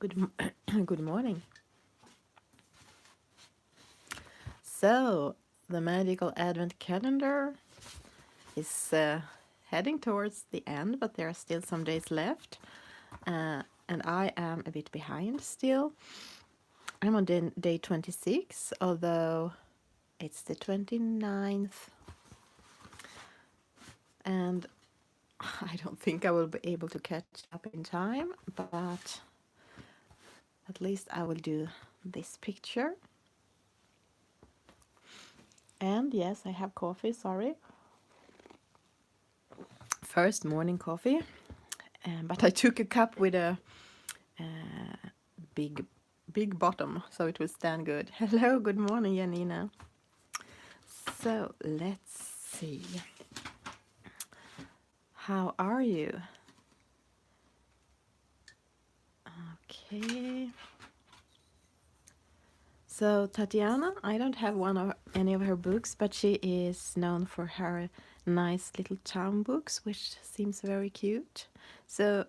Good morning. So, the magical advent calendar is heading towards the end, but there are still some days left. And I am a bit behind still. I'm on day 26, although it's the 29th. And I don't think I will be able to catch up in time, but at least I will do this picture. And yes, I have coffee, sorry. First morning coffee. But I took a cup with a big bottom, so it will stand good. Hello, good morning, Janina. So let's see. How are you? Okay. So Tatiana, I don't have any of her books, but she is known for her nice little town books, which seems very cute. So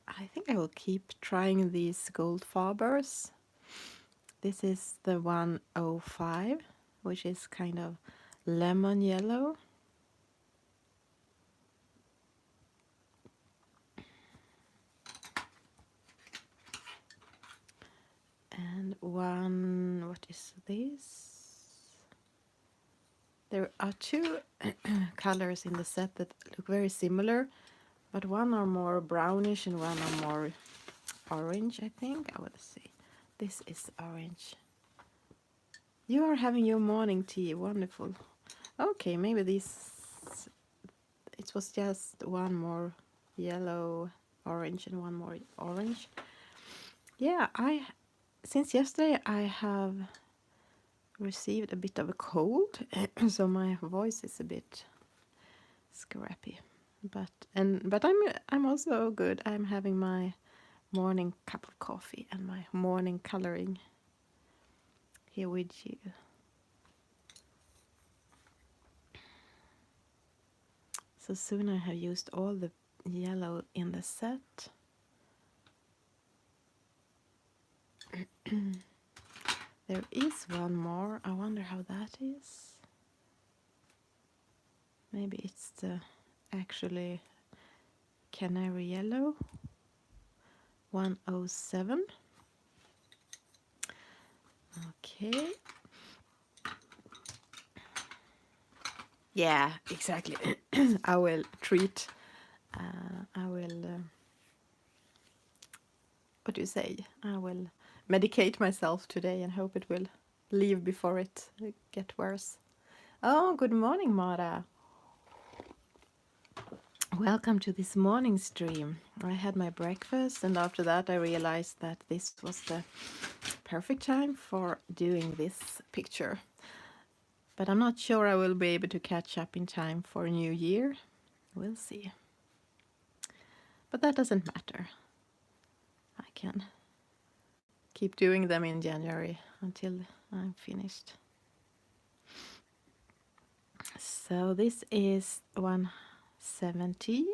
I think I will keep trying these gold fibers. This is the 105, which is kind of lemon yellow. And one, what is this? There are two colors in the set that look very similar, but one are more brownish and one are more orange, I think. I will see. This is orange. You are having your morning tea, wonderful. Okay, maybe this, it was just one more yellow, orange and one more orange. Yeah, since yesterday I have received a bit of a cold, so my voice is a bit scrappy. But I'm also good. I'm having my morning cup of coffee and my morning coloring here with you. So soon I have used all the yellow in the set. There is one more. I wonder how that is. Maybe it's the actually canary yellow. 107. Okay. Yeah, exactly. I will treat. I will. What do you say? I will medicate myself today and hope it will leave before it get worse. Oh, good morning, Mara. Welcome to this morning stream. I had my breakfast and after that I realized that this was the perfect time for doing this picture. But I'm not sure I will be able to catch up in time for New Year. We'll see. But that doesn't matter. I can keep doing them in January until I'm finished. So this is 170.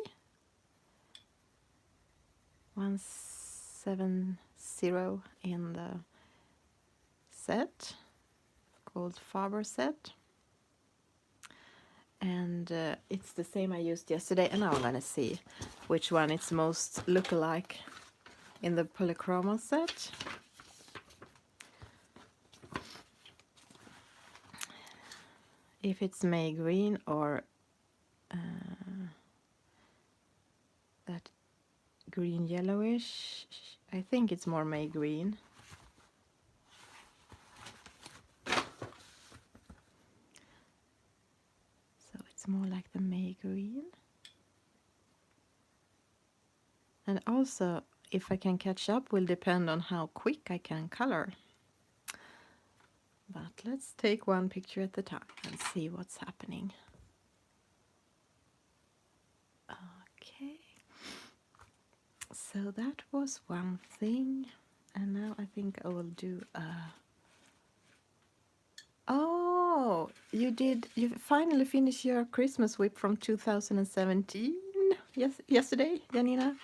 170 in the set, gold Faber set. And it's the same I used yesterday, and now I'm gonna see which one it's most look-alike in the polychroma set. If it's May green or that green yellowish, I think it's more May green. So it's more like the May green. And also, if I can catch up will depend on how quick I can color. But let's take one picture at a time and see what's happening. Okay. So that was one thing. And now I think I will do Oh, you finally finished your Christmas whip from 2017? Yes, yesterday, Janina?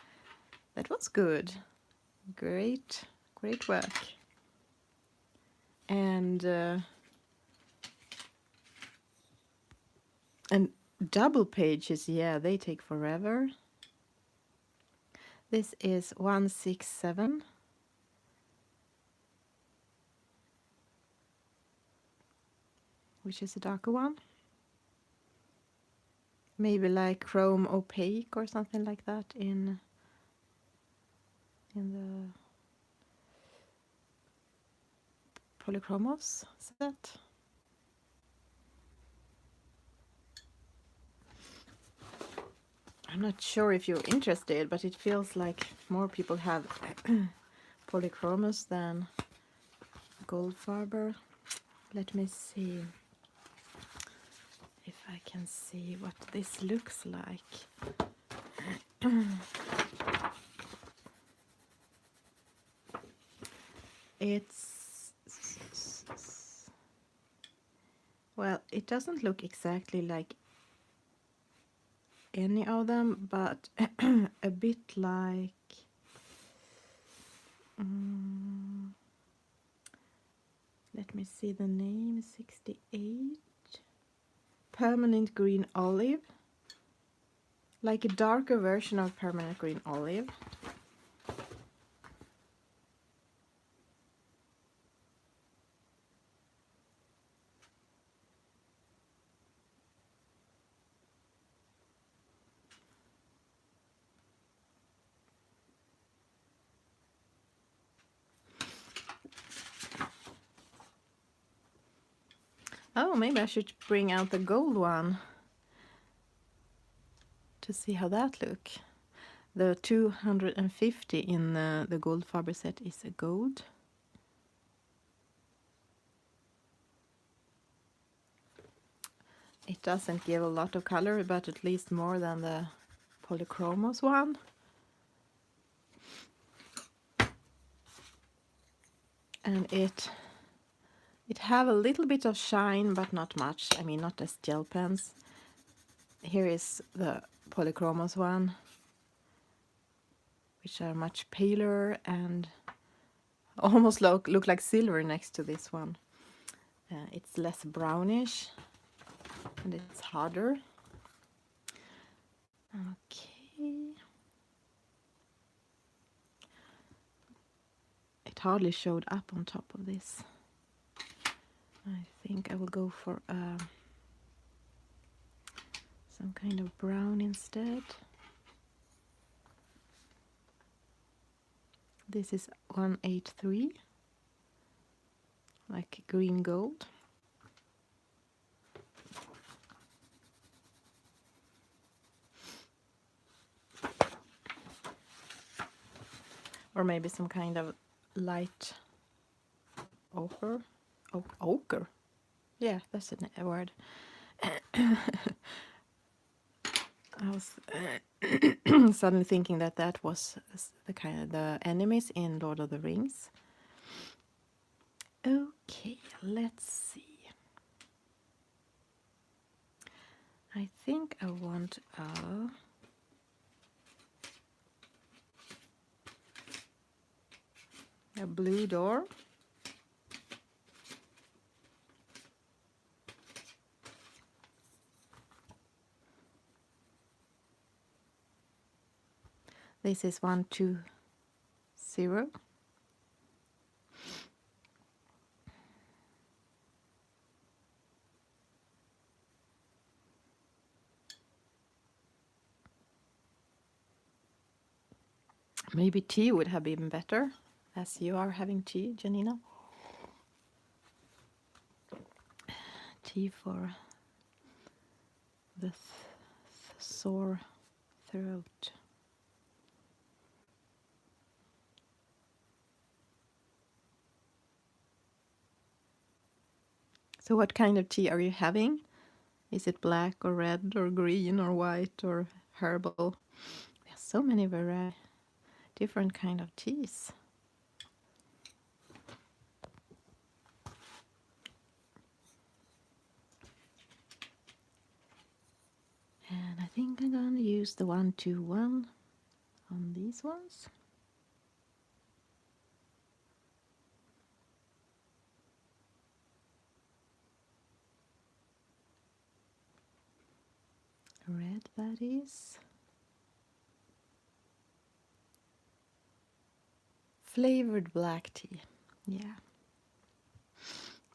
That was good. Great work. And double pages, yeah, they take forever. This is 167. Which is a darker one. Maybe like chrome opaque or something like that in the Polychromos set. I'm not sure if you're interested, but it feels like more people have Polychromos than Goldfarber. Let me see if I can see what this looks like. It's, well, it doesn't look exactly like any of them, but a bit like let me see the name. 68 Permanent Green Olive, like a darker version of Permanent Green Olive. Oh, maybe I should bring out the gold one to see how that look. The 250 in the Goldfarber set is a gold. It doesn't give a lot of color, but at least more than the Polychromos one. And it have a little bit of shine, but not much. I mean, not as gel pens. Here is the Polychromos one, which are much paler and almost look like silver next to this one. It's less brownish and it's harder. Okay. It hardly showed up on top of this. I think I will go for some kind of brown instead. This is 183, like green gold. Or maybe some kind of light ochre. Ochre. Yeah, that's a word. I was suddenly thinking that was the kind of the enemies in Lord of the Rings. Okay, let's see. I think I want a blue door. This is 120. Maybe tea would have been better, as you are having tea, Janina. Tea for the sore throat. So what kind of tea are you having? Is it black or red or green or white or herbal? There's so many different kind of teas. And I think I'm going to use the 121 on these ones. red that is. Flavored black tea. Yeah,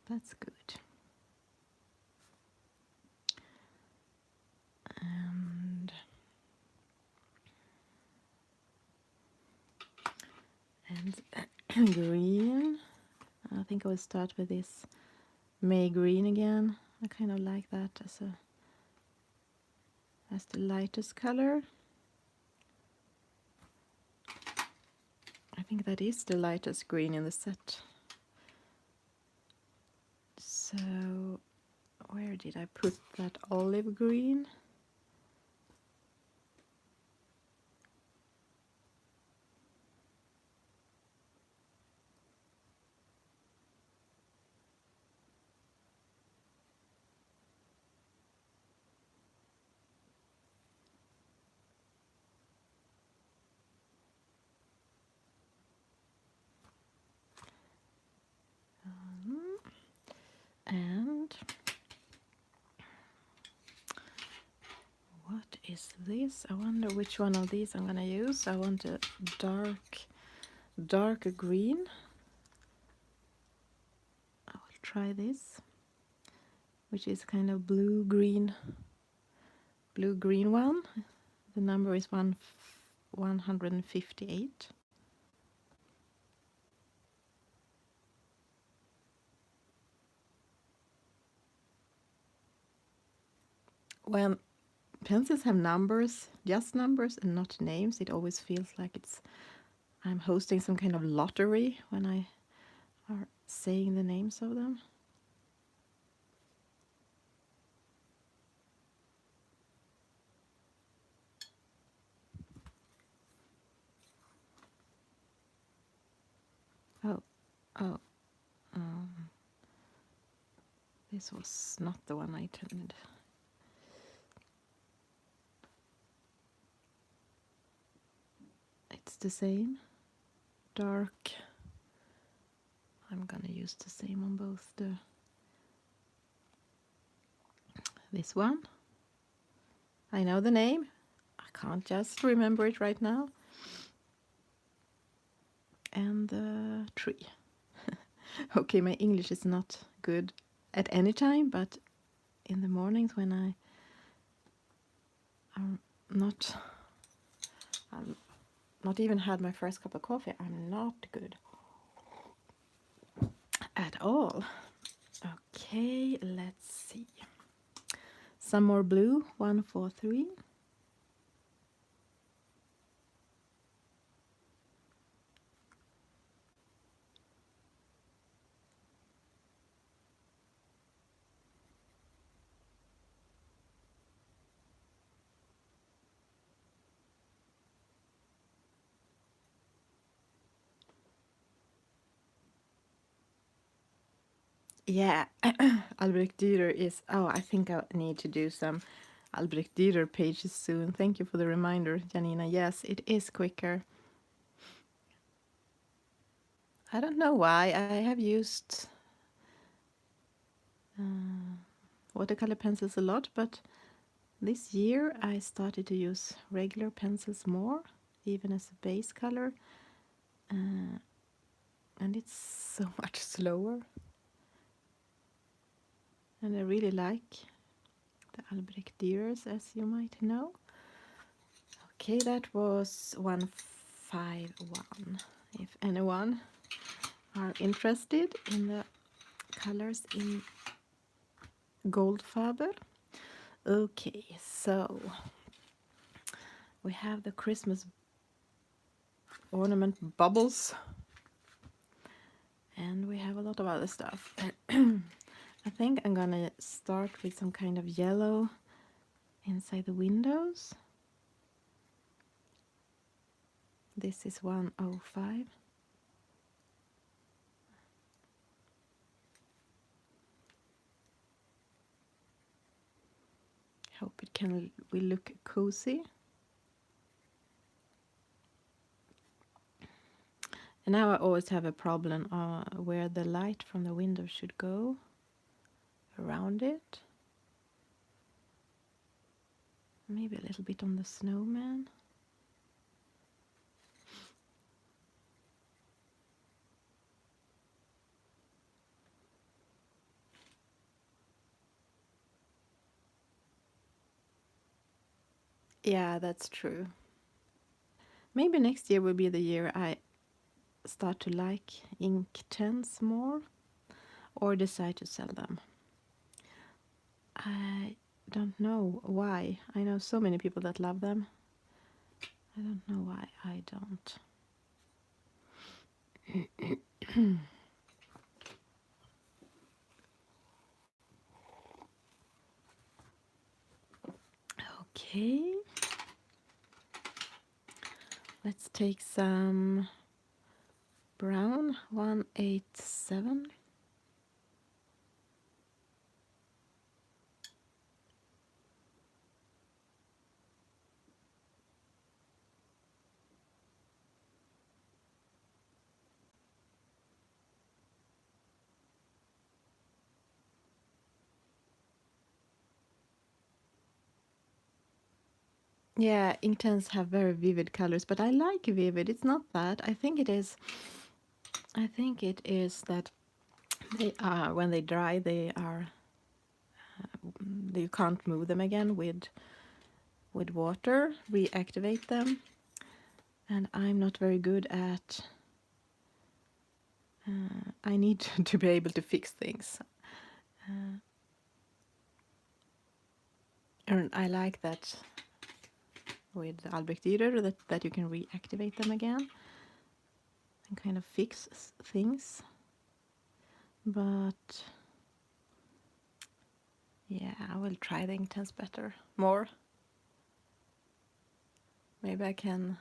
that's good. And green. I think I will start with this May green again. I kind of like that as the lightest color. I think that is the lightest green in the set. So where did I put that olive green? And what is this? I wonder which one of these I'm gonna use. I want a dark green. I will try this, which is kind of blue green one. The number is 158. When pencils have numbers, just numbers and not names, it always feels like I'm hosting some kind of lottery when I are saying the names of them. Oh, this was not the one I intended. It's the same, dark. I'm gonna use the same on both this one. I know the name. I can't just remember it right now. And the tree. Okay, my English is not good at any time, but in the mornings when I'm not even had my first cup of coffee, I'm not good at all. Okay, let's see. Some more blue, 143. Yeah, Albrecht Dürer is... Oh, I think I need to do some Albrecht Dürer pages soon. Thank you for the reminder, Janina. Yes, it is quicker. I don't know why. I have used watercolor pencils a lot, but this year I started to use regular pencils more, even as a base color. And it's so much slower. And I really like the Albrecht Dürers, as you might know. Okay, that was 151. If anyone are interested in the colors in Goldfaber. Okay, so we have the Christmas ornament bubbles. And we have a lot of other stuff. I think I'm gonna start with some kind of yellow inside the windows. This is 105. Hope it will look cozy. And now I always have a problem where the light from the window should go around it. Maybe a little bit on the snowman. Yeah, that's true. Maybe next year will be the year I start to like ink tents more or decide to sell them. I don't know why. I know so many people that love them. I don't know why I don't. Okay. Let's take some brown 187. Yeah, Inktense have very vivid colors, but I like vivid. It's not that. I think it is. I think it is that they are when they dry, they are. You can't move them again with water. Reactivate them, and I'm not very good at. I need to be able to fix things, and I like that with Albrecht Dürer that you can reactivate them again and kind of fix things. But yeah, I will try the Inktense better, more. Maybe I can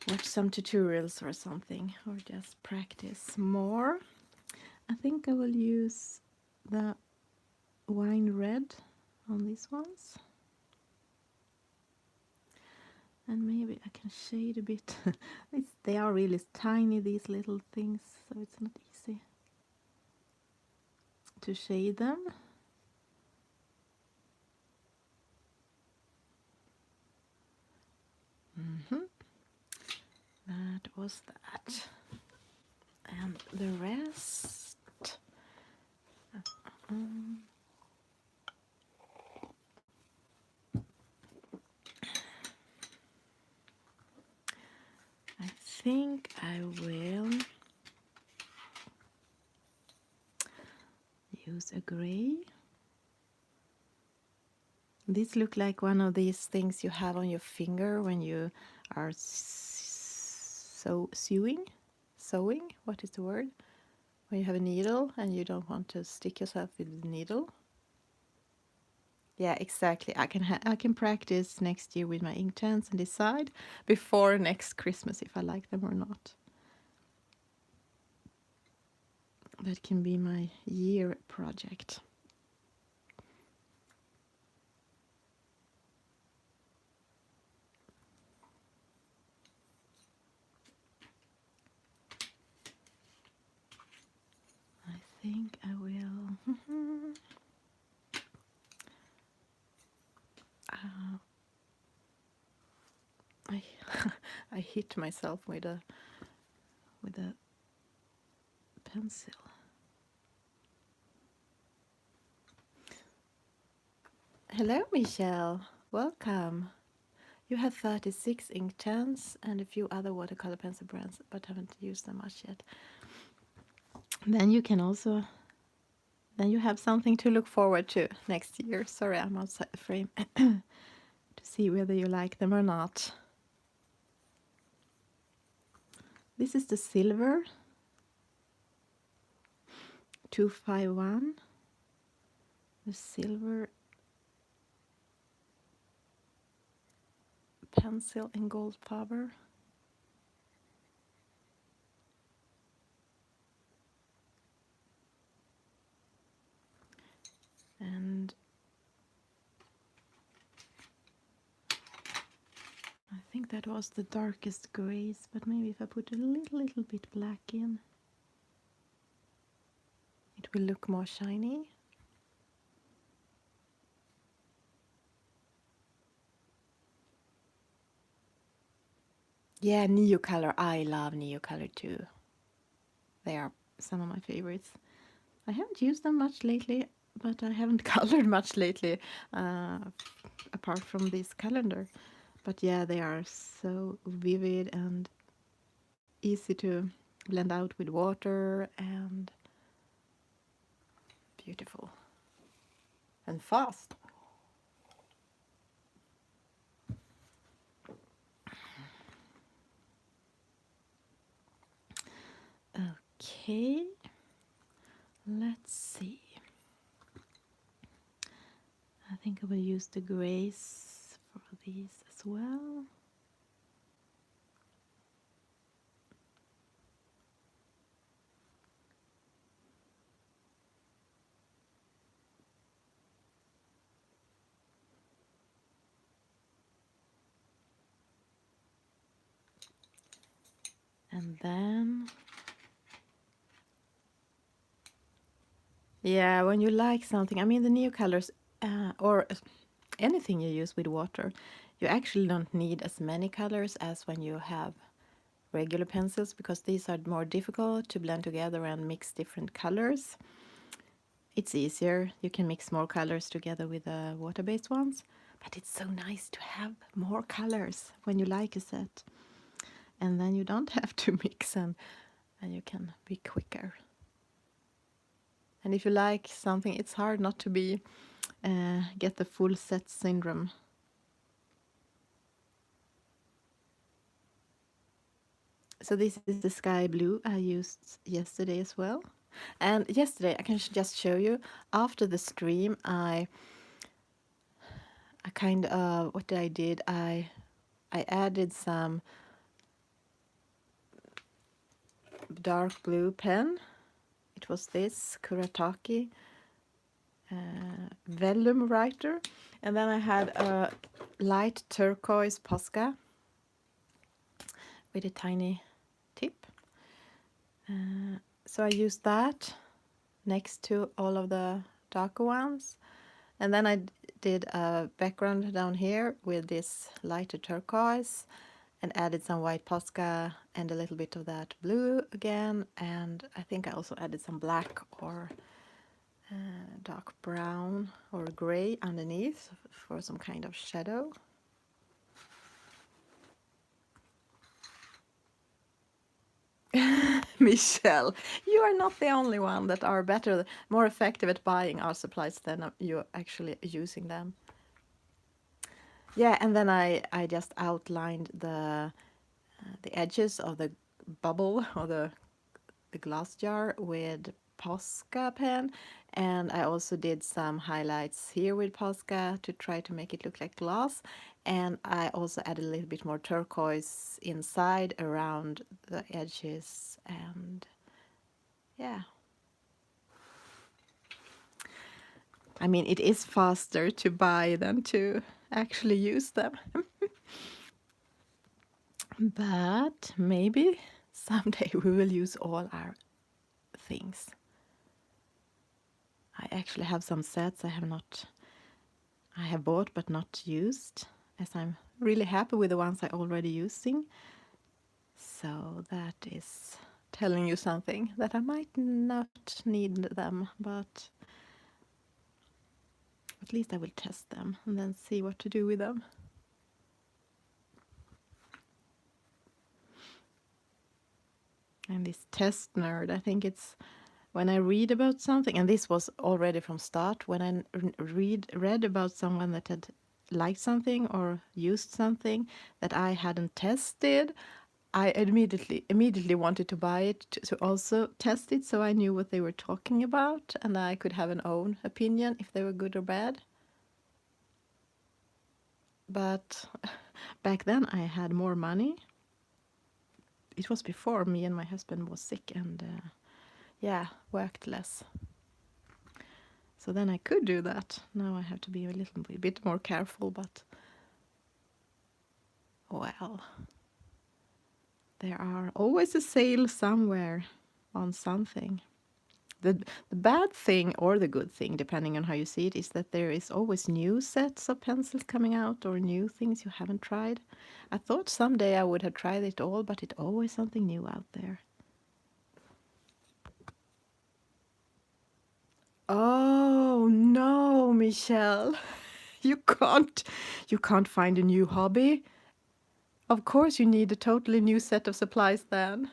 watch some tutorials or something, or just practice more. I think I will use the wine red on these ones. And maybe I can shade a bit. They are really tiny, these little things, so it's not easy to shade them. That was that. And the rest. I think I will use a gray. These look like one of these things you have on your finger when you are sewing. What is the word? When you have a needle and you don't want to stick yourself with the needle. Yeah, exactly. I can practice next year with my Inktense and decide before next Christmas if I like them or not. That can be my year project. I think I will. I I hit myself with a pencil. Hello, Michelle. Welcome. You have 36 Inktense and a few other watercolor pencil brands, but haven't used them much yet. Then you can also. Then you have something to look forward to next year. Sorry, I'm outside the frame. To see whether you like them or not. This is the silver 251. The silver pencil in gold fiber. And I think that was the darkest grays, but maybe if I put a little bit black in, it will look more shiny. Yeah, Neocolor. I love Neocolor too. They are some of my favorites. I haven't used them much lately, but I haven't colored much lately, uh, apart from this calendar. But yeah, they are so vivid and easy to blend out with water and beautiful and fast. Okay, let's see. I think I will use the grays for these as well. And then, yeah, when you like something, I mean, the new colors, or anything you use with water, you actually don't need as many colors as when you have regular pencils, because these are more difficult to blend together and mix different colors. It's easier. You can mix more colors together with the water-based ones, but it's so nice to have more colors when you like a set. And then you don't have to mix and you can be quicker. And if you like something, it's hard not to be get the full set syndrome. So this is the sky blue I used yesterday as well. And yesterday, I can just show you, after the stream, I kind of, what I did, I added some dark blue pen. It was this Kuretake vellum writer. And then I had a light turquoise Posca with a tiny tip. So I used that next to all of the darker ones. And then I did a background down here with this lighter turquoise and added some white Posca and a little bit of that blue again. And I think I also added some black or dark brown or gray underneath for some kind of shadow. Michelle, you are not the only one that are better, more effective at buying art supplies than you actually using them. Yeah, and then I just outlined the edges of the bubble or the glass jar with Posca pen, and I also did some highlights here with Posca to try to make it look like glass, and I also added a little bit more turquoise inside around the edges, and yeah. I mean, it is faster to buy than to actually use them. But maybe someday we will use all our things. I actually have some sets I have bought but not used, as I'm really happy with the ones I already using. So that is telling you something, that I might not need them, but at least I will test them and then see what to do with them. And this test nerd, I think it's when I read about something, and this was already from start, when I read about someone that had liked something or used something that I hadn't tested, I immediately wanted to buy it to also test it, so I knew what they were talking about and I could have an own opinion if they were good or bad. But back then I had more money. It was before me and my husband was sick and yeah, worked less. So then I could do that. Now I have to be a little bit more careful, but well, there are always a sale somewhere on something. The bad thing or the good thing, depending on how you see it, is that there is always new sets of pencils coming out or new things you haven't tried. I thought someday I would have tried it all, but it's always something new out there. Oh no, Michelle. You can't find a new hobby. Of course you need a totally new set of supplies then.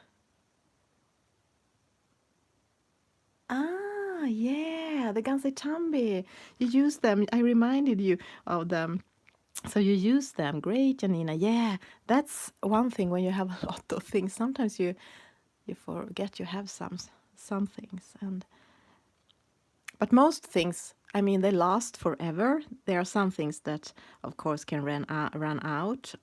Ah, yeah, the Gansetambi. You use them. I reminded you of them. So you use them. Great, Janina. Yeah, that's one thing when you have a lot of things. Sometimes you forget you have some things. But most things, I mean, they last forever. There are some things that, of course, can run out.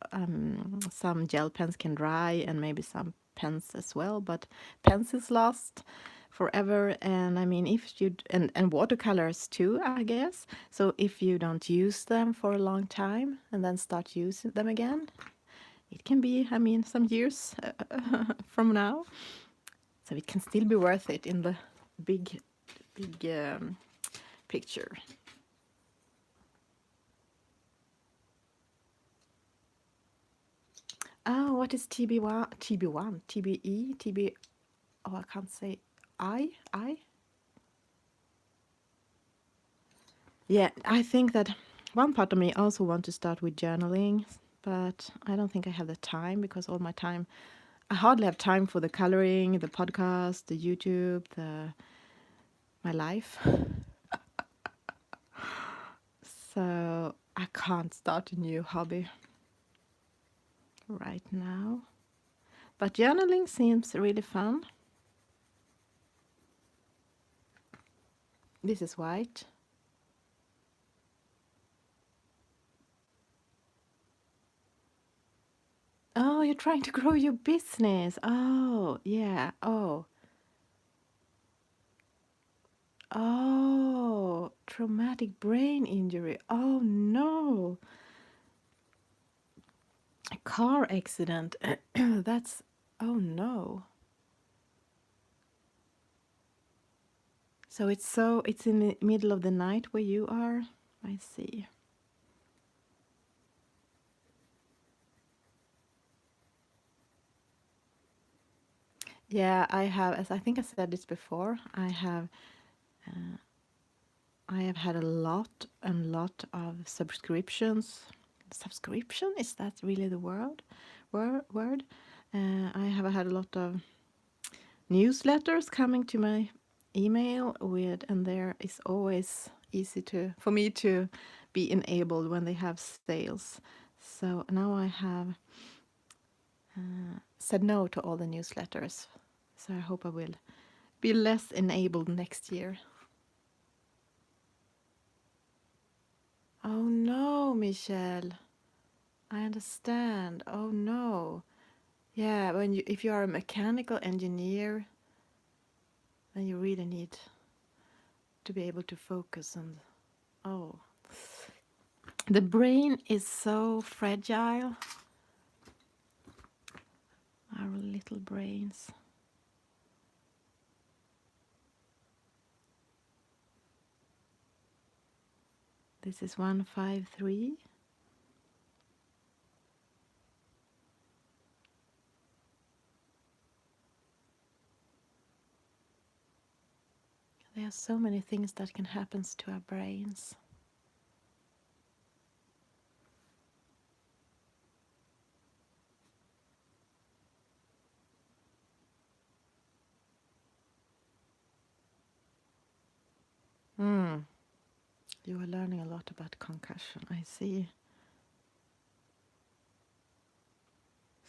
Some gel pens can dry, and maybe some pens as well. But pencils last forever. And I mean, if you and watercolors too, I guess. So if you don't use them for a long time and then start using them again, it can be, I mean, some years from now. So it can still be worth it in the big picture. Oh, what is TB1? TB1, TBE, TB. Oh, I can't say. I. Yeah, I think that one part of me also want to start with journaling, but I don't think I have the time because all my time, I hardly have time for the coloring, the podcast, the YouTube, my life. So I can't start a new hobby right now. But journaling seems really fun. This is white. Oh, you're trying to grow your business. Oh, yeah. Oh, oh, traumatic brain injury. Oh, no. A car accident. That's, oh, no. It's in the middle of the night where you are. I see. Yeah, I have, as I think I said this before, I have had a lot and lot of subscriptions. Subscription, is that really the word? Word? I have had a lot of newsletters coming to my email with, and there is always easy for me to be enabled when they have sales. So now I have said no to all the newsletters. So I hope I will be less enabled next year. Oh no, Michelle. I understand. Oh no. Yeah, if you are a mechanical engineer, then you really need to be able to focus on. Oh, the brain is so fragile. Our little brains. This is 153. There are so many things that can happen to our brains. You are learning a lot about concussion, I see.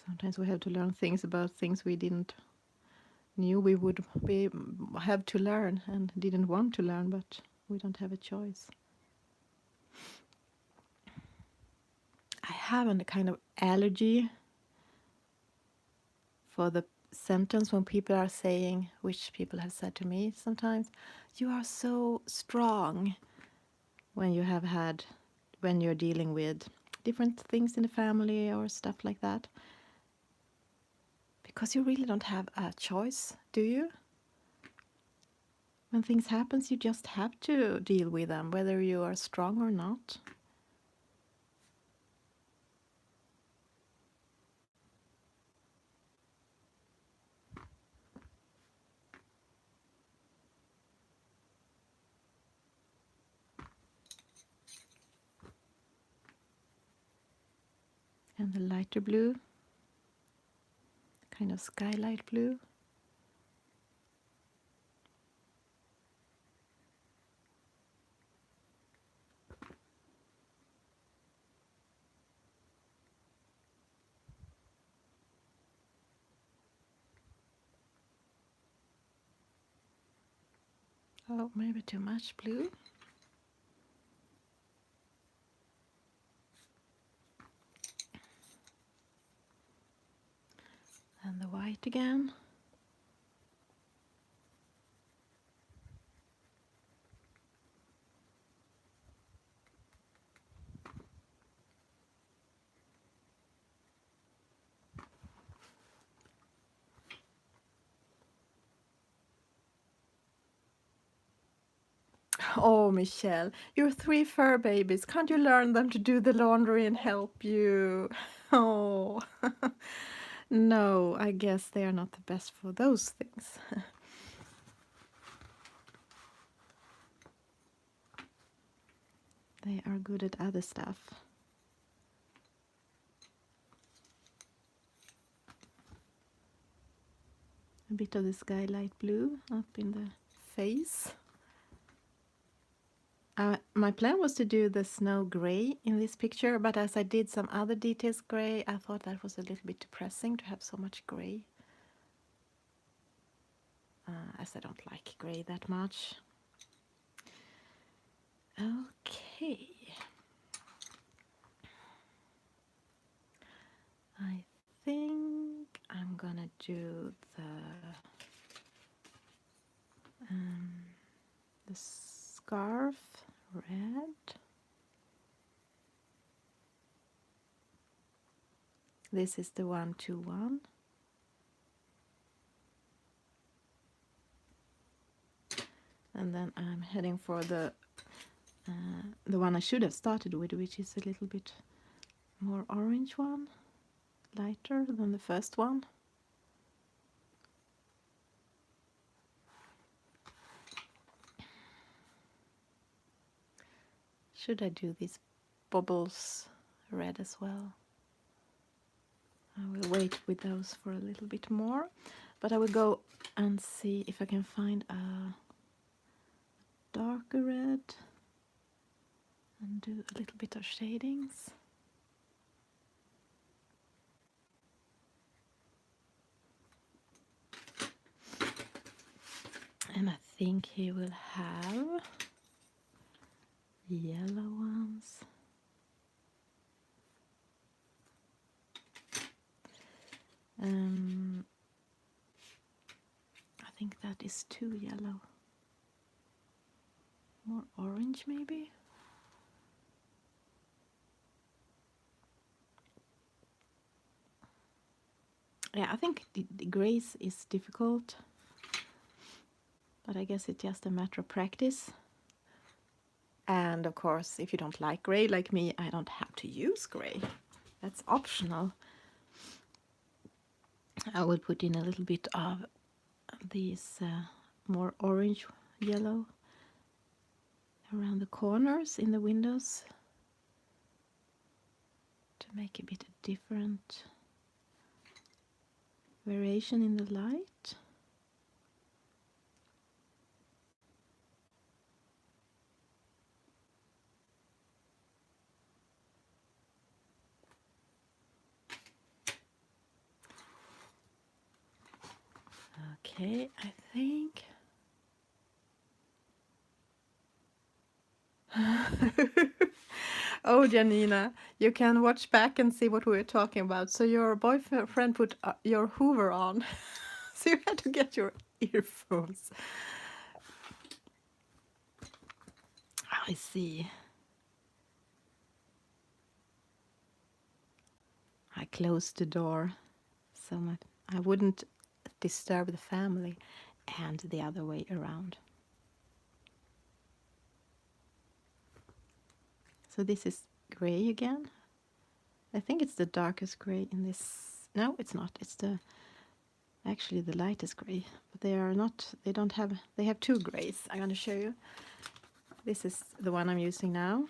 Sometimes we have to learn things about things we didn't knew we would have to learn and didn't want to learn, but we don't have a choice. I have a kind of allergy for the sentence when people are saying, which people have said to me sometimes, you are so strong, when you're dealing with different things in the family or stuff like that. Because you really don't have a choice, do you? when things happen, you just have to deal with them, whether you are strong or not. And the lighter blue, kind of skylight blue. Oh, maybe too much blue. And the white again. Oh, Michelle, your 3 fur babies. Can't you learn them to do the laundry and help you? Oh, no, I guess they are not the best for those things. They are good at other stuff. A bit of the skylight blue up in the face. My plan was to do the snow gray in this picture, but as I did some other details gray, I thought that was a little bit depressing to have so much gray. As I don't like gray that much. Okay. I think I'm gonna do the scarf red. This is the 121. And then I'm heading for the one I should have started with, which is a little bit more orange one, lighter than the first one. Should I do these bubbles red as well? I will wait with those for a little bit more, but I will go and see if I can find a darker red and do a little bit of shadings. And I think he will have yellow ones. I think that is too yellow. More orange maybe? Yeah, I think the grays is difficult, but I guess it's just a matter of practice. And of course, if you don't like gray like me, I don't have to use gray. That's optional. I will put in a little bit of these more orange yellow around the corners in the windows to make a bit of different variation in the light. Okay, I think. Oh, Janina, you can watch back and see what we were talking about. So your boyfriend put your Hoover on, so you had to get your earphones. I see. I closed the door so I wouldn't disturb the family, and the other way around. So this is gray again. I think it's the darkest gray in this. No, it's not. It's the actually the lightest gray. But they are not. They don't have. They have two grays. I'm going to show you. This is the one I'm using now.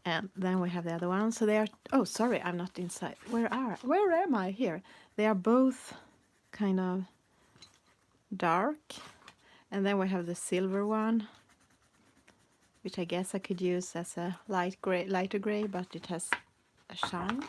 And then we have the other one. So they are. Oh, sorry, I'm not inside. Where am I? Here. They are both kind of dark. And then we have the silver one, which I guess I could use as a lighter gray, but it has a shine.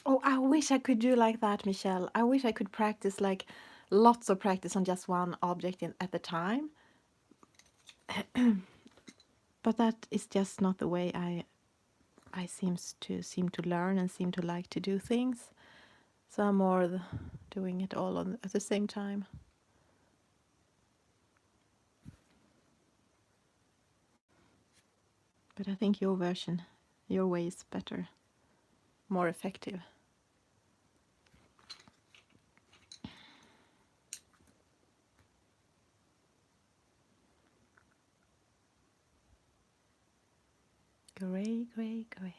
Oh, I wish I could do like that, Michelle. I wish I could practice like lots of practice on just one object at the time. But that is just not the way I seem to learn and seem to like to do things. So I'm more doing it all at the same time. But I think your version, your way is better, more effective. Gray, gray, gray.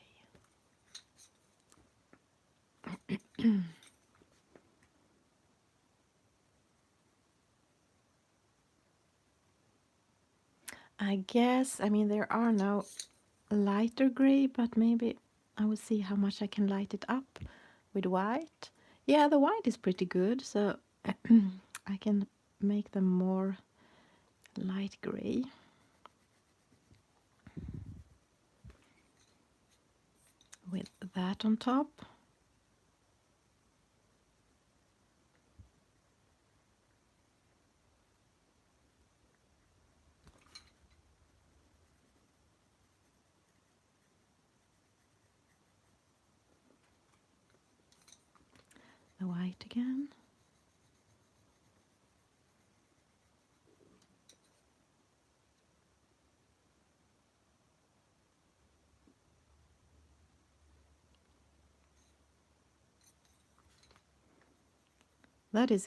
I guess, I mean, there are no lighter gray, but maybe I will see how much I can light it up with white. Yeah, the white is pretty good, so I can make them more light gray. With that on top. The white again. That is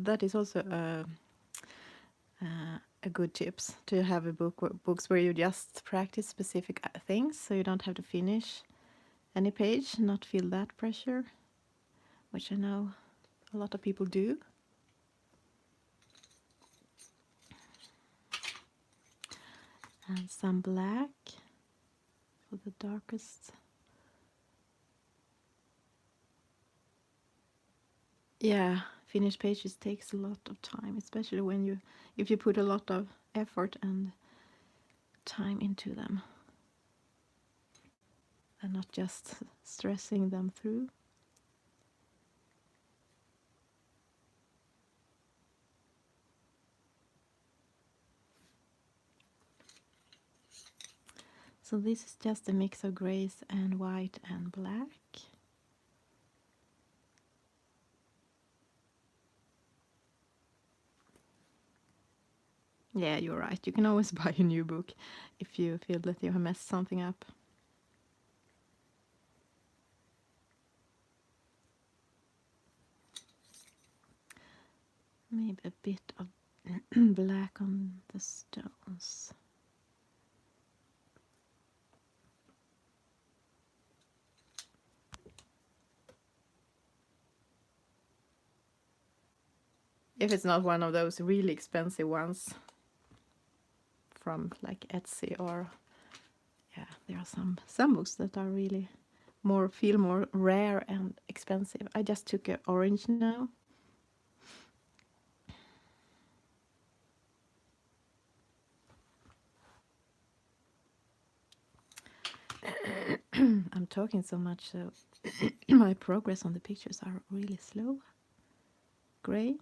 that is also a good tips to have a books where you just practice specific things, so you don't have to finish any page, not feel that pressure, which I know a lot of people do. And some black for the darkest. Yeah, finished pages takes a lot of time, especially when if you put a lot of effort and time into them and not just stressing them through. So this is just a mix of grays and white and black. Yeah, you're right. You can always buy a new book if you feel that you have messed something up. Maybe a bit of black on the stones. If it's not one of those really expensive ones from like Etsy, or yeah, there are some books that are really feel more rare and expensive. I just took an orange now. I'm talking so much, so my progress on the pictures are really slow. Gray.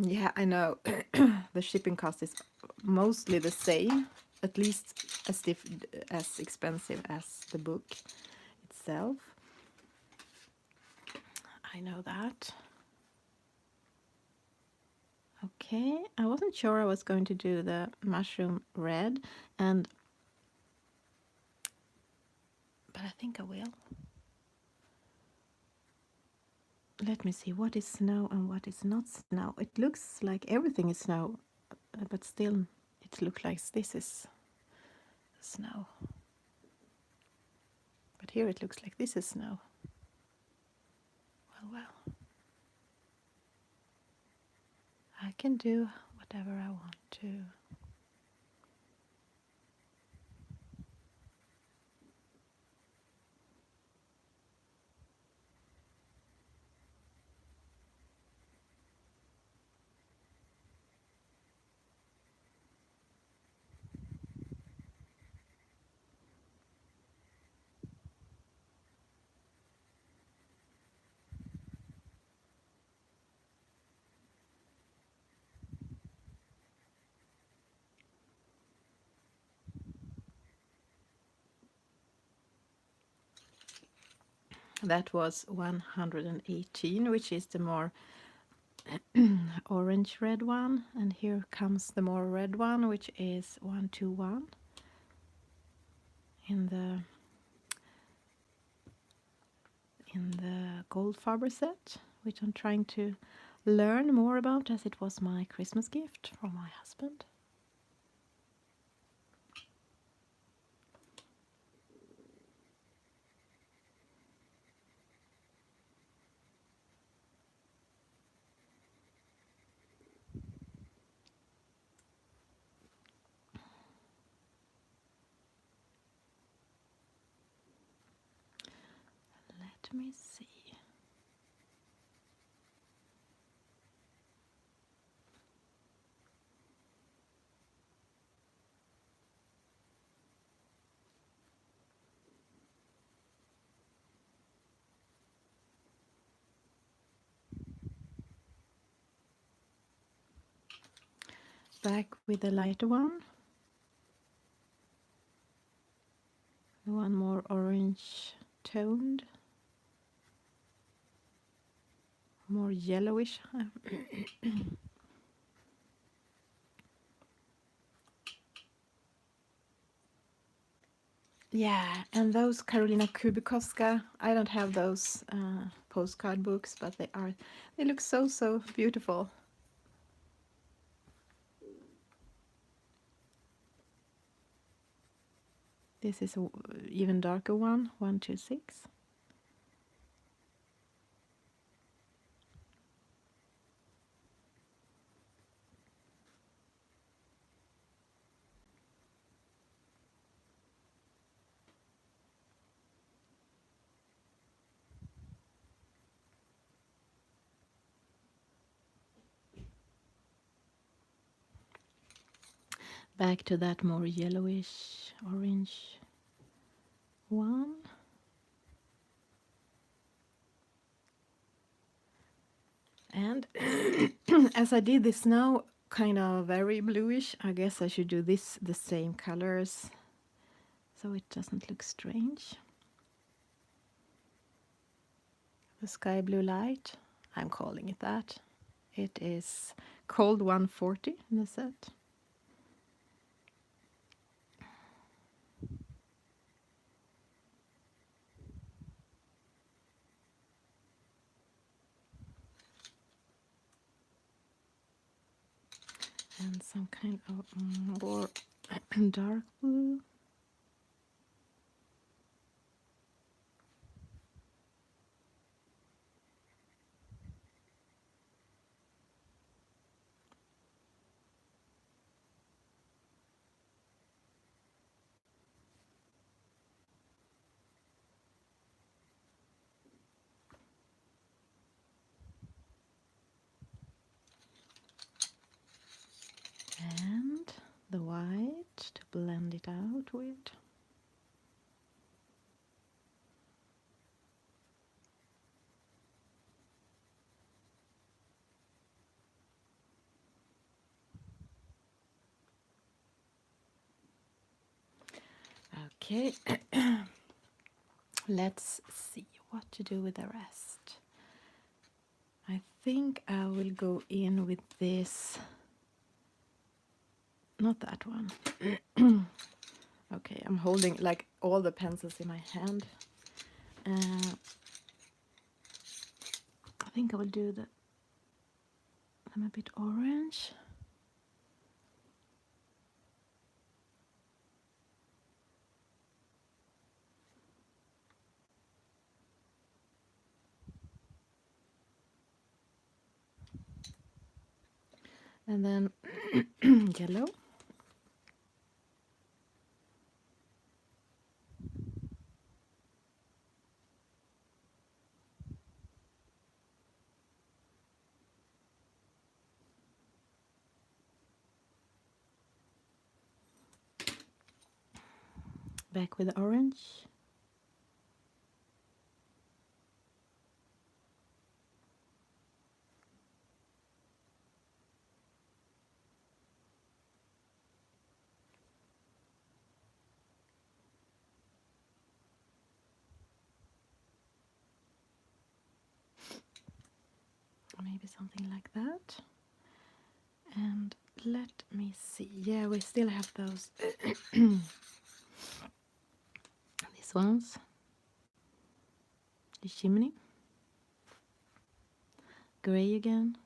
Yeah, I know. The shipping cost is mostly the same, at least as expensive as the book itself. I know that. Okay, I wasn't sure I was going to do the mushroom red, but I think I will. Let me see what is snow and what is not snow. It looks like everything is snow, but still it looks like this is snow. But here it looks like this is snow. Well, I can do whatever I want to. That was 118, which is the more orange red one, and here comes the more red one, which is 121 in the gold fiber set, which I'm trying to learn more about as it was my Christmas gift from my husband. Let me see. Back with the lighter one. One more orange toned. More yellowish. Yeah, and those Karolina Kubikowska, I don't have those postcard books, but they look so beautiful. This is an even darker one, 126. Back to that more yellowish orange one. And as I did this now, kind of very bluish, I guess I should do this the same colors so it doesn't look strange. The sky blue light, I'm calling it that. It is cold 140 in the set. And some kind of more dark blue. And the white to blend it out with. Okay, Let's see what to do with the rest. I think I will go in with this, not that one. Okay, I'm holding like all the pencils in my hand. I think I will do I'm a bit orange. And then yellow. Back with the orange. Maybe something like that. And let me see. Yeah, we still have those. These ones. The chimney. Gray again.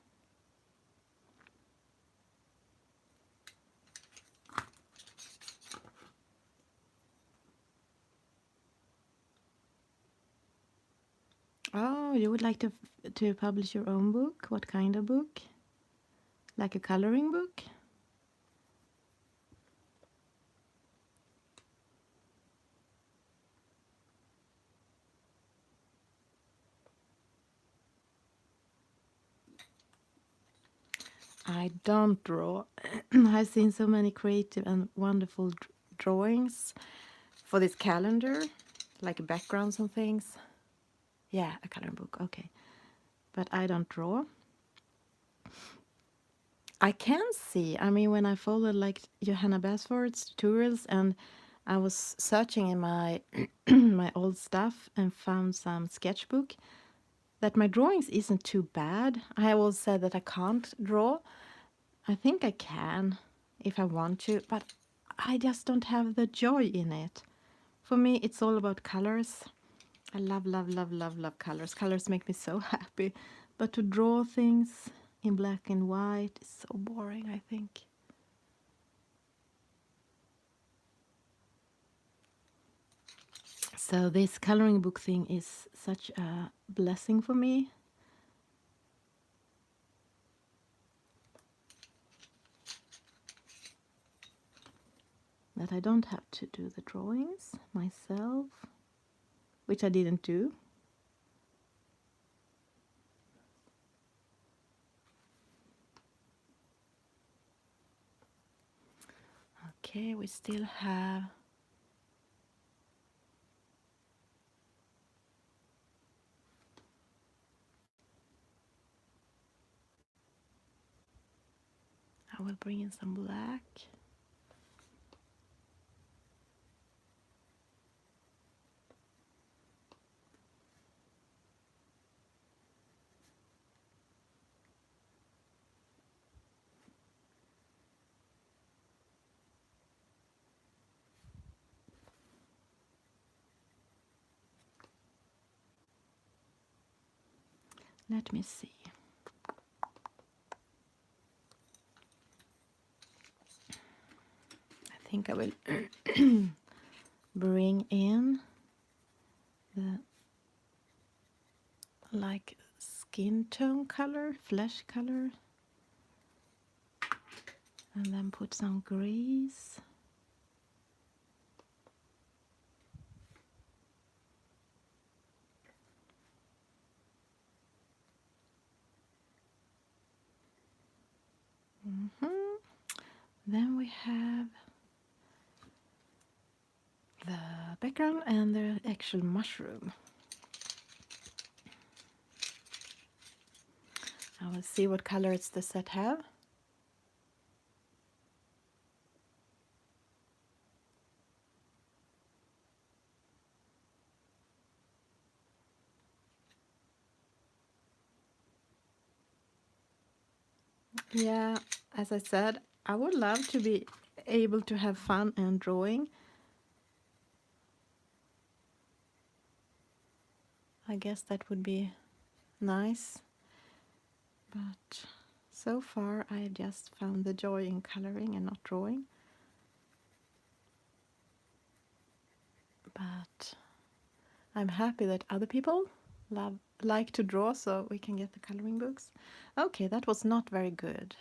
Oh, you would like to publish your own book? What kind of book? Like a coloring book? I don't draw. I've seen so many creative and wonderful drawings for this calendar, like backgrounds and things. Yeah, a coloring book, okay. But I don't draw. I can see, I mean, when I followed like Johanna Basford's tutorials and I was searching in my my old stuff and found some sketchbook, that my drawings isn't too bad. I always said that I can't draw. I think I can if I want to, but I just don't have the joy in it. For me, it's all about colors. I love, love, love, love, love colors. Colors make me so happy. But to draw things in black and white is so boring, I think. So this coloring book thing is such a blessing for me. That I don't have to do the drawings myself, which I didn't do. Okay, we still have I will bring in some black. Let me see. I think I will bring in the like skin tone color, flesh color, and then put some grays. Then we have the background and the actual mushroom. I will see what colors the set have. Yeah, as I said, I would love to be able to have fun and drawing. I guess that would be nice, but so far I just found the joy in coloring and not drawing. But I'm happy that other people like to draw, so we can get the coloring books. Okay, that was not very good.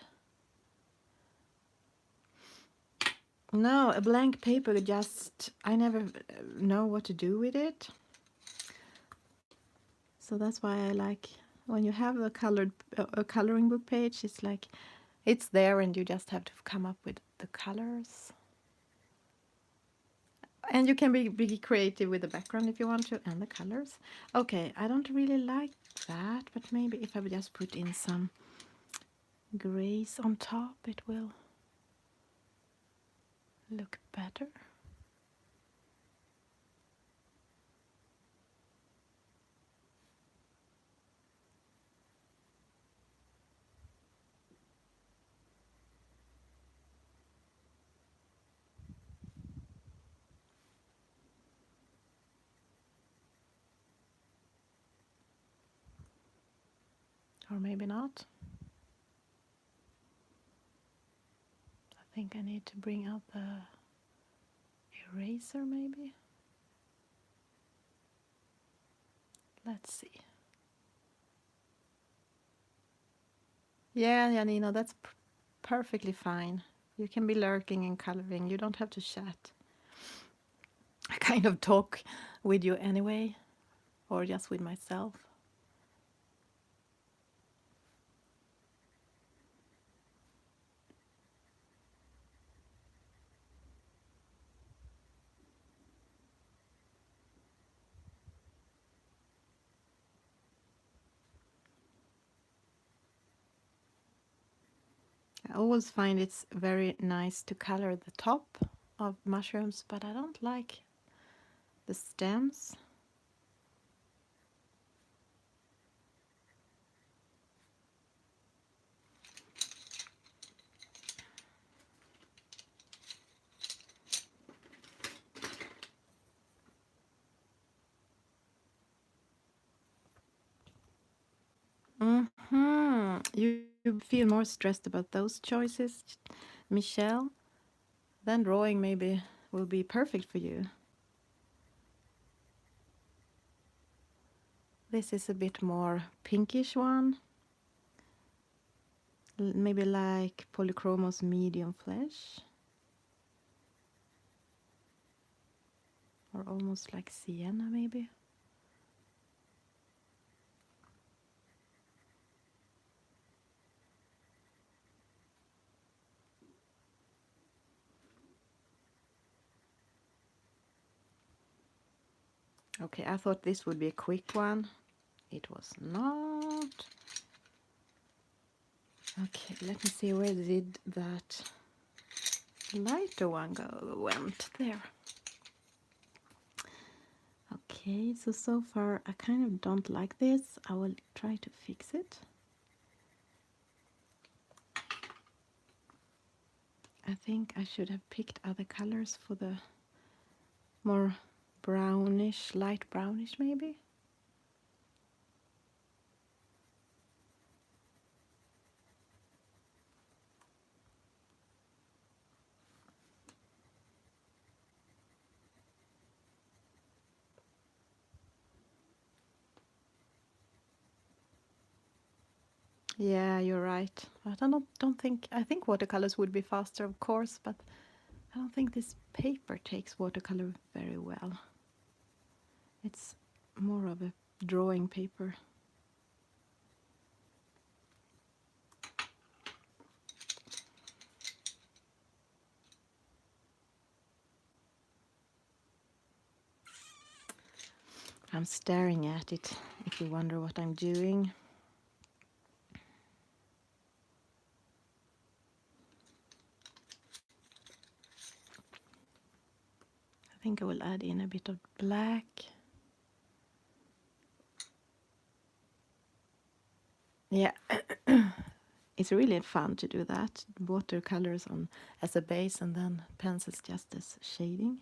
No, a blank paper, just I never know what to do with it. So that's why I like when you have a coloring book page, it's like it's there and you just have to come up with the colors. And you can be creative with the background if you want to, and the colors. Okay, I don't really like that, but maybe if I would just put in some grays on top, it will look better. Or maybe not. I think I need to bring out the eraser maybe. Let's see. Yeah, Janina, that's perfectly fine. You can be lurking and coloring. You don't have to chat. I kind of talk with you anyway, or just with myself. I always find it's very nice to color the top of mushrooms, but I don't like the stems. You feel more stressed about those choices, Michelle? Then drawing maybe will be perfect for you. This is a bit more pinkish one. Maybe like Polychromos medium flesh. Or almost like sienna maybe. Okay, I thought this would be a quick one. It was not. Okay, let me see, where did that lighter one went there. Okay, so far I kind of don't like this. I will try to fix it. I think I should have picked other colors for the more brownish, light brownish maybe. Yeah, you're right. But I don't think, I think watercolors would be faster, of course, but I don't think this paper takes watercolor very well. It's more of a drawing paper. I'm staring at it, if you wonder what I'm doing. I think I will add in a bit of black. Yeah, It's really fun to do that. Watercolors on as a base and then pencils just as shading.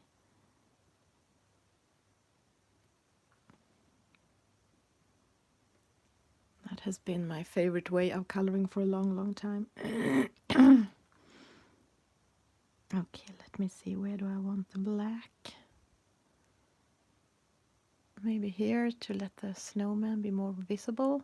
That has been my favorite way of coloring for a long, long time. Okay, let me see, where do I want the black? Maybe here to let the snowman be more visible.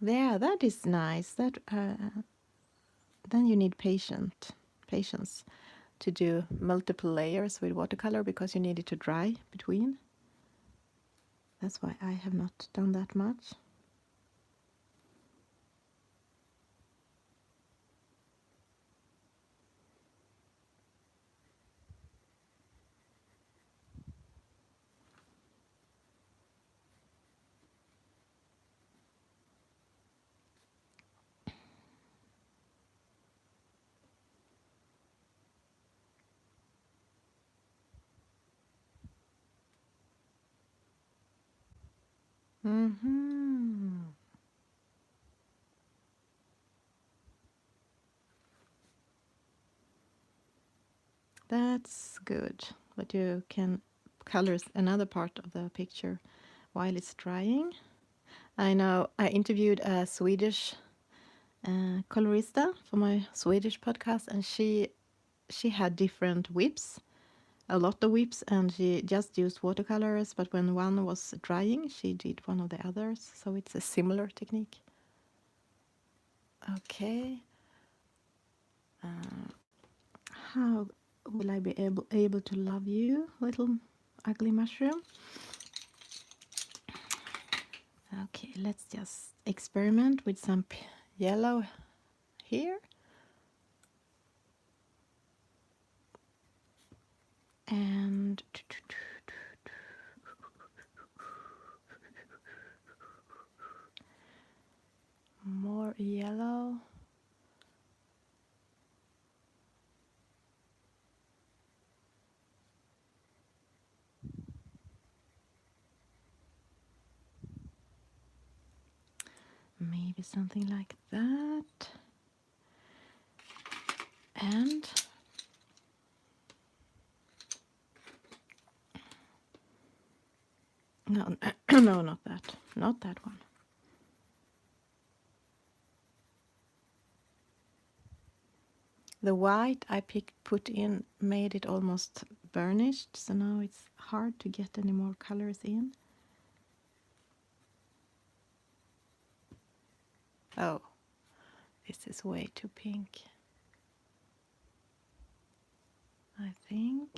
There, that is nice. That then you need patience to do multiple layers with watercolor because you need it to dry between. That's why I have not done that much. Mm-hmm. That's good, but you can color another part of the picture while it's drying. I know I interviewed a Swedish colorista for my Swedish podcast, and she had different whips, a lot of whips, and she just used watercolors, but when one was drying, she did one of the others, so it's a similar technique. Okay. How will I be able to love you, little ugly mushroom? Okay, let's just experiment with some yellow here. And more yellow. Maybe something like that. And no, no, not that. Not that one. The white I put in made it almost burnished, so now it's hard to get any more colors in. Oh, this is way too pink. I think.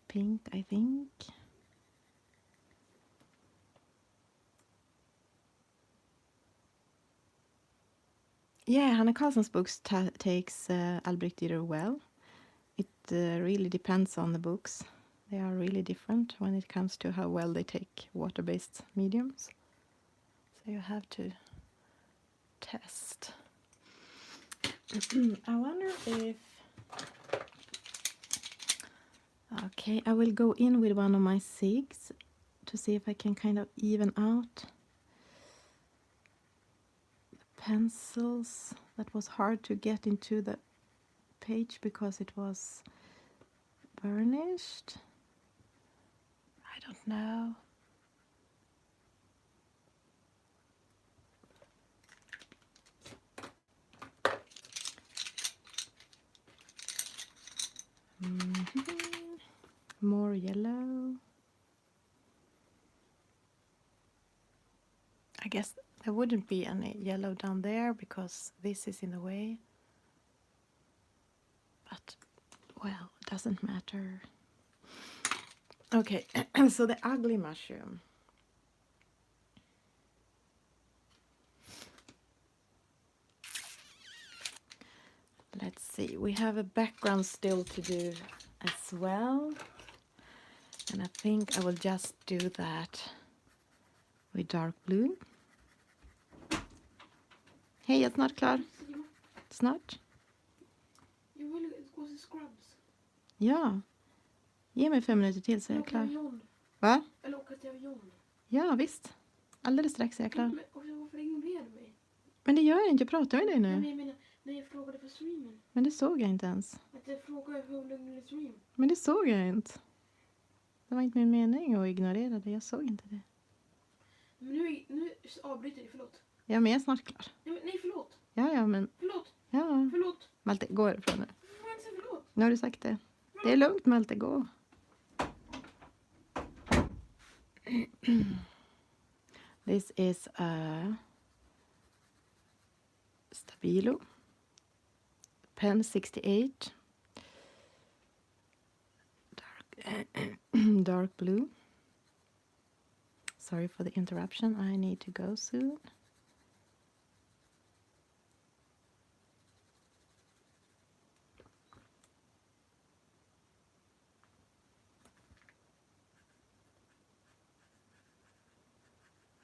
Pink, I think. Yeah, Hanna Karlsson's books takes Albrecht Dürer well. It really depends on the books. They are really different when it comes to how well they take water-based mediums. So you have to test. I wonder if... Okay, I will go in with one of my SIGs to see if I can kind of even out the pencils. That was hard to get into the page because it was burnished. I don't know. More yellow. I guess there wouldn't be any yellow down there because this is in the way. But, well, it doesn't matter. Okay, so the ugly mushroom. Let's see, we have a background still to do as well. And I think I will just do that with dark blue. Hey, it's not klar. It's not? Jag vill gå till scrubs. Ja. Ge mig 5 minuter till så är jag klar. Va? Eller åka till John. Ja, visst. Alldeles strax är jag klar. Men varför ignorerar du mig? Men det gör jag inte. Jag pratar med dig nu. Men jag menar, när jag frågade på streamen. Men det såg jag inte ens. Att jag frågade hur lugn är stream. Men det såg jag inte. Det var inte min mening att ignorera det. Jag såg inte det. Men nu avbryter jag, förlåt. Ja, men jag är snart klar. Nej, förlåt. Ja, men... Förlåt. Ja. Förlåt. Malte, gå ifrån nu. Förlåt. Nu har du sagt det. Det är lugnt, Malte. Gå. This is a Stabilo pen 68 dark blue. Sorry for the interruption. I need to go soon.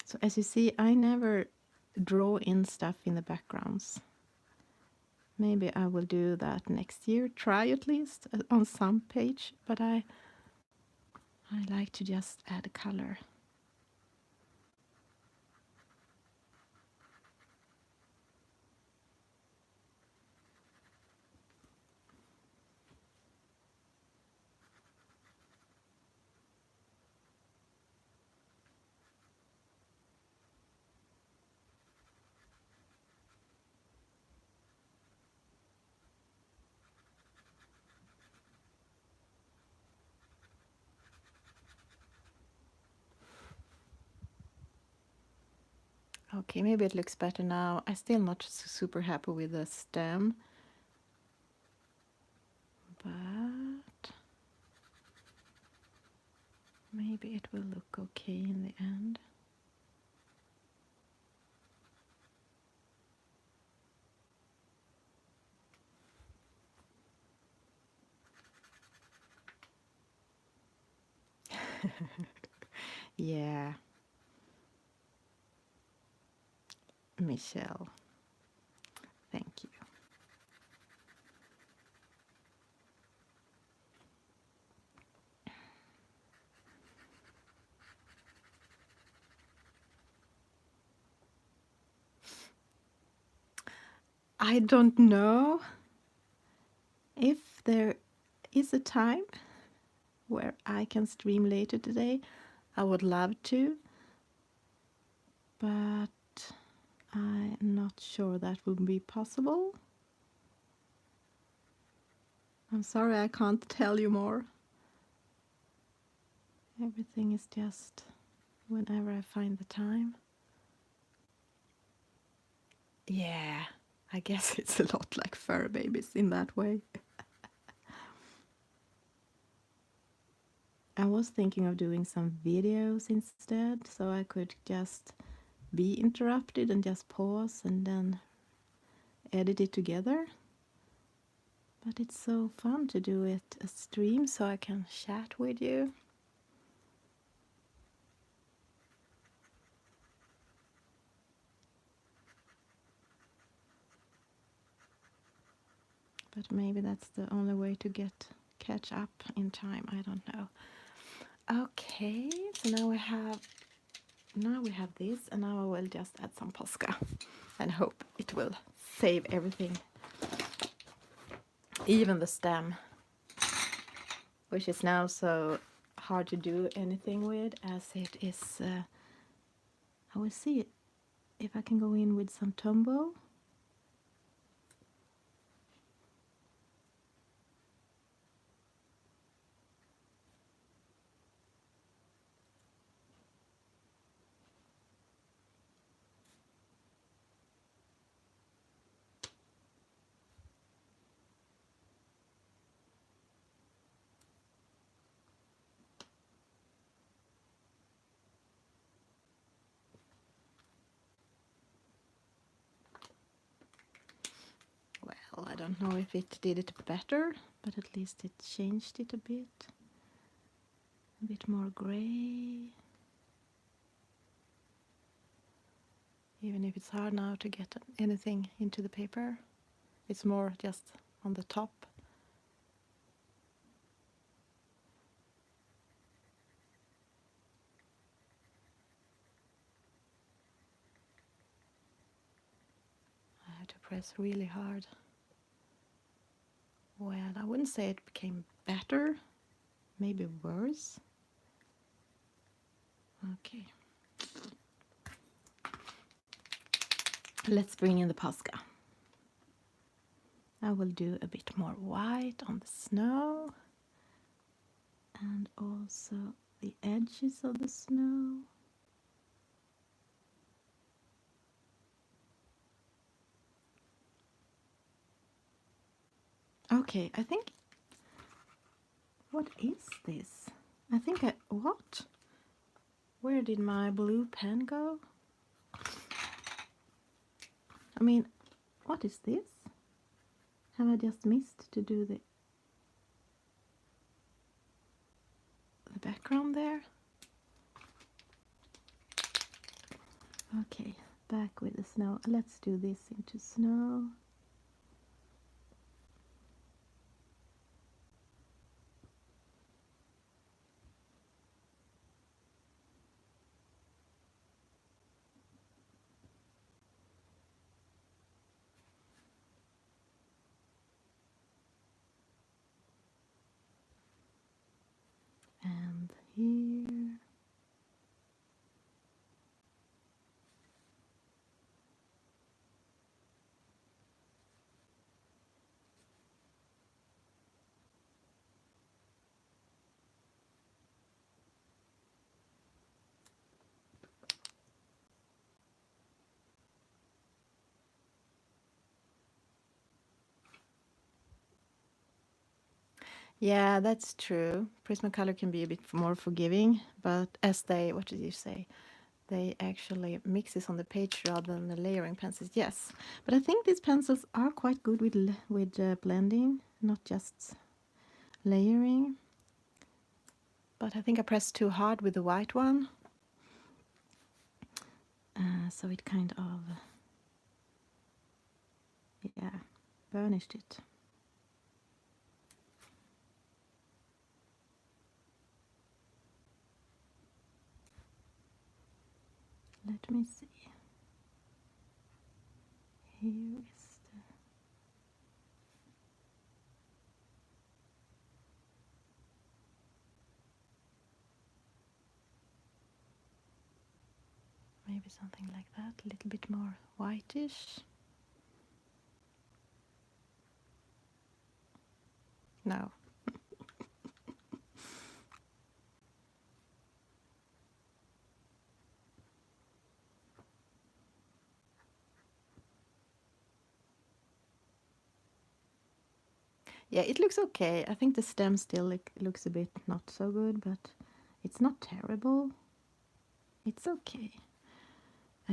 So as you see, I never draw in stuff in the backgrounds. Maybe I will do that next year, try at least on some page, but I like to just add color. Okay, maybe it looks better now. I'm still not super happy with the stem, but maybe it will look okay in the end. Yeah. Michelle, thank you. I don't know if there is a time where I can stream later today. I would love to, but I'm not sure that would be possible. I'm sorry I can't tell you more. Everything is just whenever I find the time. Yeah, I guess it's a lot like fur babies in that way. I was thinking of doing some videos instead, so I could just be interrupted and just pause and then edit it together. But it's so fun to do it a stream so I can chat with you. But maybe that's the only way to catch up in time. I don't know. Okay, so now we have this, and now I will just add some Posca and hope it will save everything, even the stem, which is now so hard to do anything with as it is. I will see if I can go in with some Tombow. Well, I don't know if it did it better, but at least it changed it a bit more gray. Even if it's hard now to get anything into the paper, it's more just on the top. press really hard. Well, I wouldn't say it became better, maybe worse. Okay. Let's bring in the Posca. I will do a bit more white on the snow and also the edges of the snow. Okay, I think, what is this? I think what? Where did my blue pen go? I mean, what is this? Have I just missed to do the background there? Okay, back with the snow. Let's do this into snow. And here. Yeah, that's true. Prismacolor can be a bit more forgiving, but as they, what did you say? They actually mix this on the page rather than the layering pencils. Yes, but I think these pencils are quite good with blending, not just layering. But I think I pressed too hard with the white one, so it kind of, yeah, burnished it. Let me see. Here is the... Maybe something like that, a little bit more whitish. No. Yeah, it looks okay. I think the stem still looks a bit not so good, but it's not terrible. It's okay. I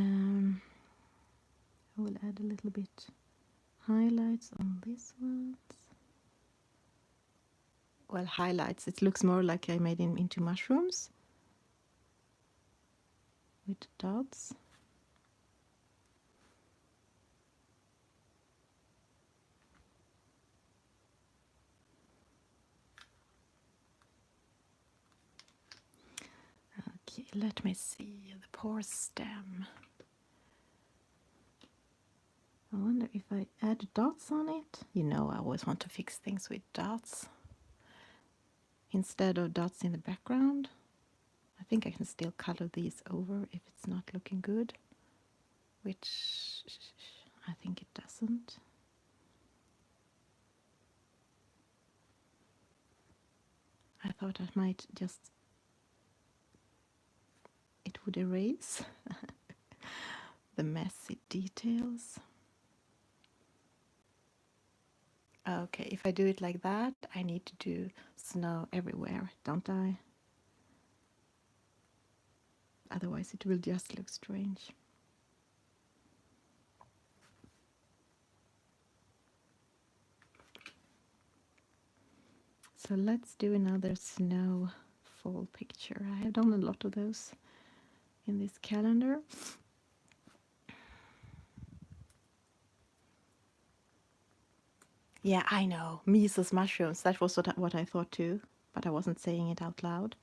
will add a little bit highlights on this one. Well, highlights. It looks more like I made them into mushrooms with dots. Okay, let me see the poor stem. I wonder if I add dots on it. You know, I always want to fix things with dots instead of dots in the background. I think I can still color these over if it's not looking good, which I think it doesn't. I thought I might just, it would erase the messy details. Okay, if I do it like that, I need to do snow everywhere, don't I? Otherwise it will just look strange. So let's do another snow fall picture. I have done a lot of those in this calendar. Yeah, I know. Measles mushrooms. That was what I thought too, but I wasn't saying it out loud.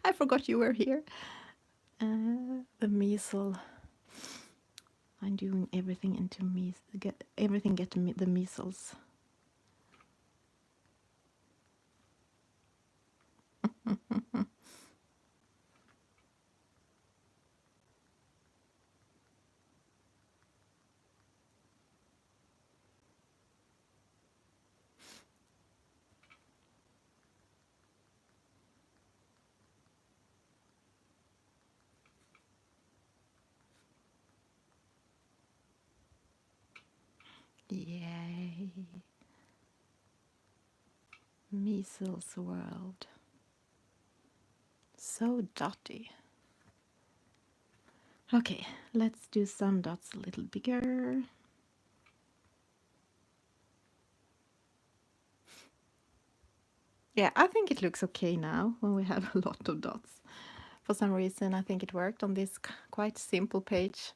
I forgot you were here. The measles I'm doing everything into everything get the measles. Yay. Measles world. So dotty. Okay, let's do some dots a little bigger. Yeah, I think it looks okay now when we have a lot of dots. For some reason, I think it worked on this quite simple page.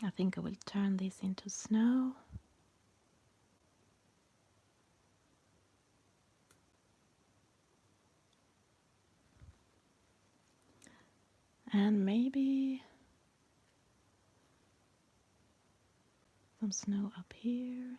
I think I will turn this into snow. And maybe some snow up here.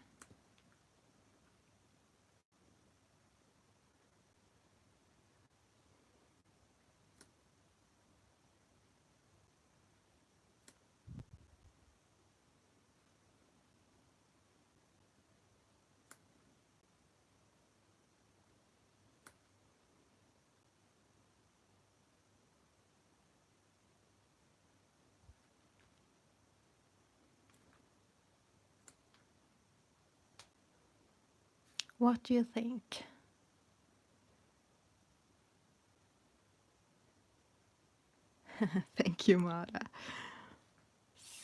What do you think? Thank you, Mara.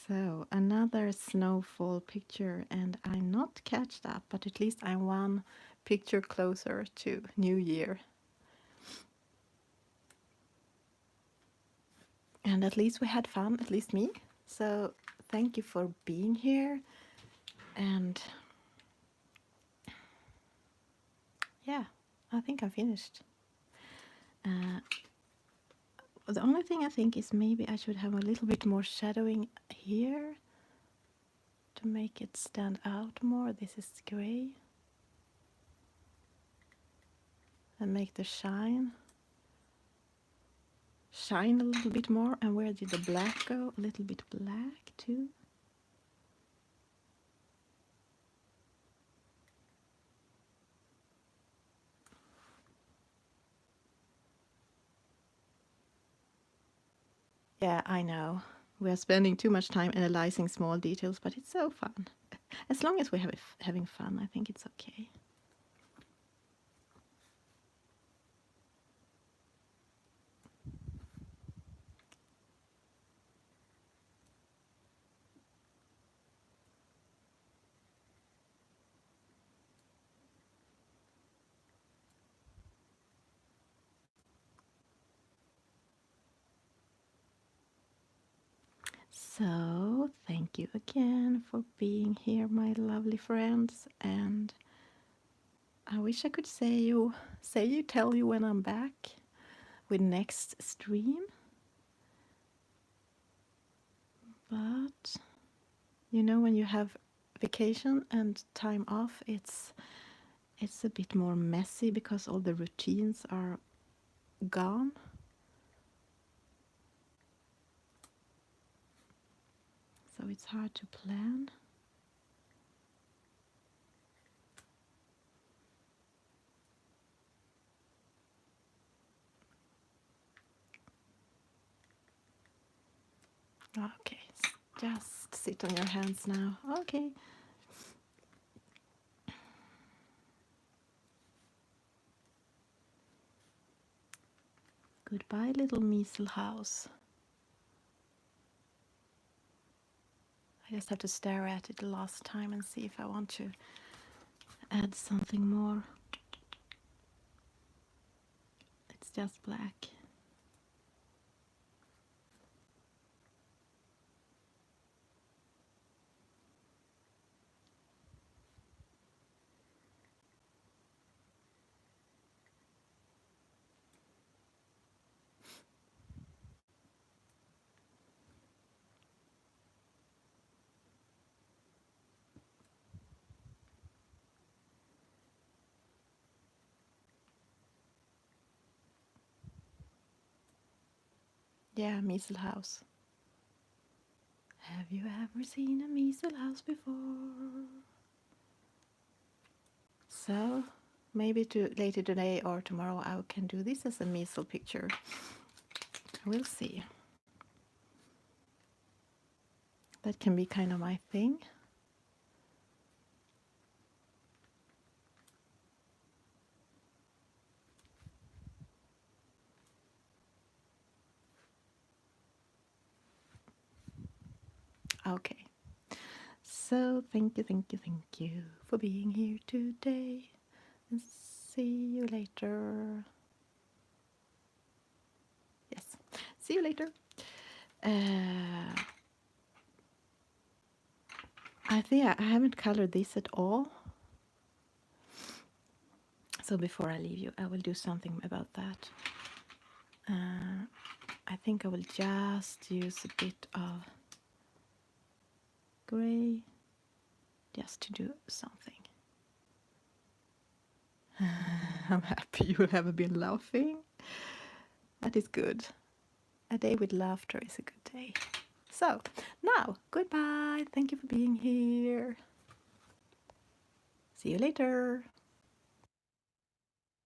So, another snowfall picture, and I'm not catched up, but at least I'm one picture closer to New Year. And at least we had fun, at least me. So, thank you for being here. And yeah, I think I finished. The only thing I think is maybe I should have a little bit more shadowing here to make it stand out more. This is gray. And make the shine a little bit more. And where did the black go? A little bit black too. Yeah, I know. We are spending too much time analyzing small details, but it's so fun. As long as we have having fun, I think it's okay. So, thank you again for being here, my lovely friends, and I wish I could tell you when I'm back with next stream. But you know, when you have vacation and time off, it's a bit more messy because all the routines are gone. So it's hard to plan. Okay, just sit on your hands now. Okay. Goodbye, little measle house. I just have to stare at it the last time and see if I want to add something more. It's just black. Yeah, measle house. Have you ever seen a measle house before? So maybe later today or tomorrow I can do this as a measle picture. We'll see. That can be kind of my thing. Okay. So thank you for being here today. And see you later. Yes. See you later. I think I haven't colored this at all. So before I leave you, I will do something about that. I think I will just use a bit of gray just to do something. I'm happy you have been laughing. That is good. A day with laughter is a good day. So, now, goodbye. Thank you for being here. See you later.